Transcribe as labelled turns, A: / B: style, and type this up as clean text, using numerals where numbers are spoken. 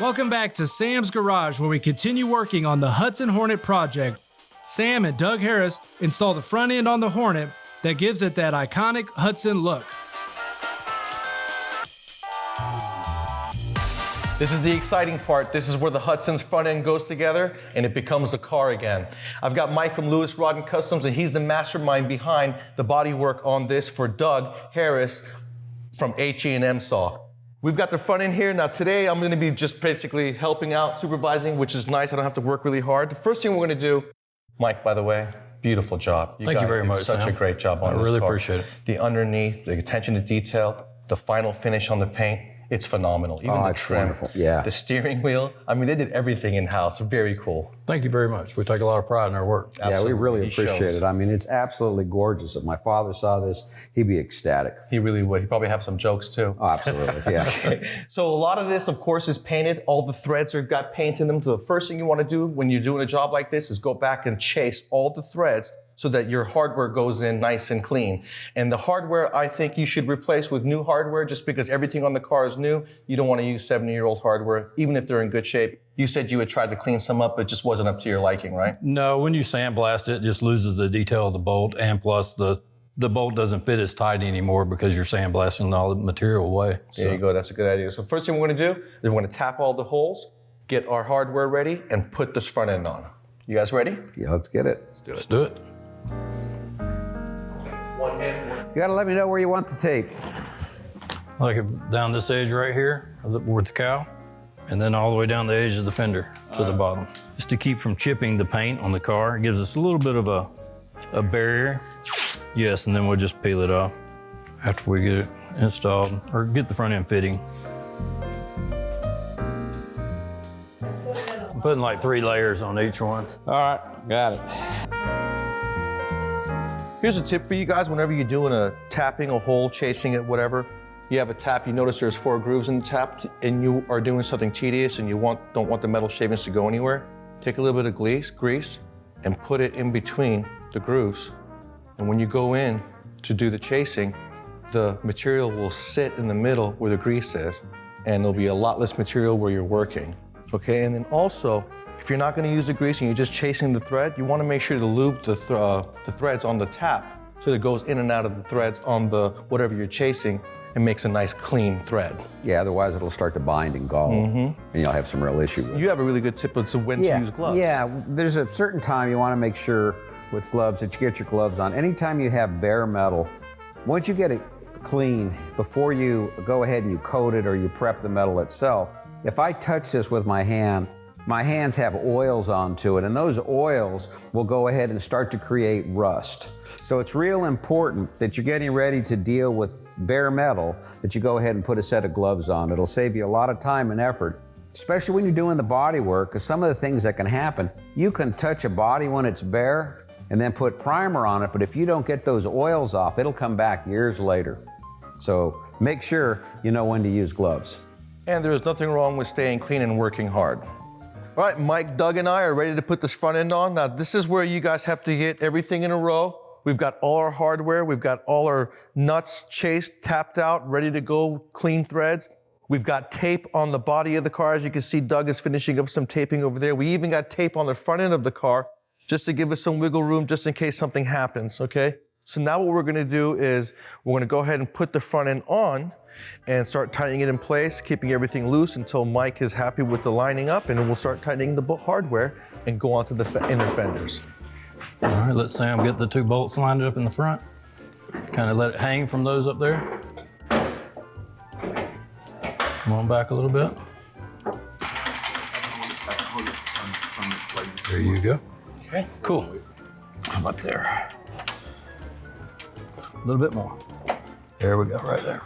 A: Welcome back to Sam's Garage, where we continue working on the Hudson Hornet project. Sam and Doug Harris install the front end on the Hornet that gives it that iconic Hudson look.
B: This is the exciting part. This is where the Hudson's front end goes together and it becomes a car again. I've got Mike from Lewis Rod and Customs, and he's the mastermind behind the bodywork on this for Doug Harris from HE&M Saw. We've got the front end here. Now today I'm gonna be just basically helping out, supervising, which is nice. I don't have to work really hard. The first thing we're gonna do, Mike, by the way, beautiful job.
C: Thank you very much,
B: Such
C: Sam.
B: a great job on this car.
C: I really appreciate it.
B: The underneath, the attention to detail, the final finish on the paint, it's phenomenal. Even the trim,
D: wonderful. Yeah.
B: the steering wheel. I mean, they did everything in-house. Very cool.
C: Thank you very much. We take a lot of pride in our work.
D: Yeah, we really appreciate it. I mean, it's absolutely gorgeous. If my father saw this, he'd be ecstatic.
B: He really would. He'd probably have some jokes too.
D: Oh, absolutely, yeah.
B: So a lot of this, of course, is painted. All the threads are got paint in them. So the first thing you want to do when you're doing a job like this is go back and chase all the threads so that your hardware goes in nice and clean. And the hardware, I think you should replace with new hardware just because everything on the car is new. You don't want to use 70-year-old hardware, even if they're in good shape. You said you had tried to clean some up, but it just wasn't up to your liking, right?
C: No, when you sandblast it, it just loses the detail of the bolt, and plus the bolt doesn't fit as tight anymore because you're sandblasting all the material away. So.
B: There you go, that's a good idea. So first thing we're gonna do is we're gonna tap all the holes, get our hardware ready, and put this front end on. You guys ready?
D: Yeah, let's get it.
C: Let's do it.
B: One hand.
D: You gotta let me know where you want the tape.
C: Like down this edge right here with the cowl, and then all the way down the edge of the fender to the bottom. Just to keep from chipping the paint on the car. It gives us a little bit of a barrier. Yes, and then we'll just peel it off after we get it installed or get the front end fitting. I'm putting like 3 layers on each one.
D: All right, got it.
B: Here's a tip for you guys. Whenever you're doing a tapping, a hole, chasing it, whatever, you have a tap, you notice there's 4 grooves in the tap, and you are doing something tedious and you don't want the metal shavings to go anywhere, take a little bit of grease and put it in between the grooves. And when you go in to do the chasing, the material will sit in the middle where the grease is, and there'll be a lot less material where you're working. Okay, and then also, if you're not gonna use the grease and you're just chasing the thread, you wanna make sure to lube the threads on the tap so that it goes in and out of the threads on the whatever you're chasing and makes a nice clean thread.
D: Yeah, otherwise it'll start to bind and gall, and you'll have some real issue with it.
B: You have a really good tip as to when to use gloves.
D: Yeah, there's a certain time you wanna make sure with gloves that you get your gloves on. Anytime you have bare metal, once you get it clean, before you go ahead and you coat it or you prep the metal itself, if I touch this with my hands have oils onto it, and those oils will go ahead and start to create rust. So it's real important that you're getting ready to deal with bare metal, that you go ahead and put a set of gloves on. It'll save you a lot of time and effort, especially when you're doing the body work, because some of the things that can happen, you can touch a body when it's bare and then put primer on it, but if you don't get those oils off, it'll come back years later. So make sure you know when to use gloves.
B: And there's nothing wrong with staying clean and working hard. All right, Mike, Doug, and I are ready to put this front end on. Now, this is where you guys have to get everything in a row. We've got all our hardware. We've got all our nuts chased, tapped out, ready to go, clean threads. We've got tape on the body of the car. As you can see, Doug is finishing up some taping over there. We even got tape on the front end of the car just to give us some wiggle room just in case something happens, okay? So now what we're gonna do is we're gonna go ahead and put the front end on and start tightening it in place, keeping everything loose until Mike is happy with the lining up, and then we'll start tightening the hardware and go on to the inner fenders.
C: All right, let Sam get the 2 bolts lined up in the front. Kind of let it hang from those up there. Come on back a little bit. There you go.
B: Okay.
C: Cool. How about there? A little bit more. There we go, right there.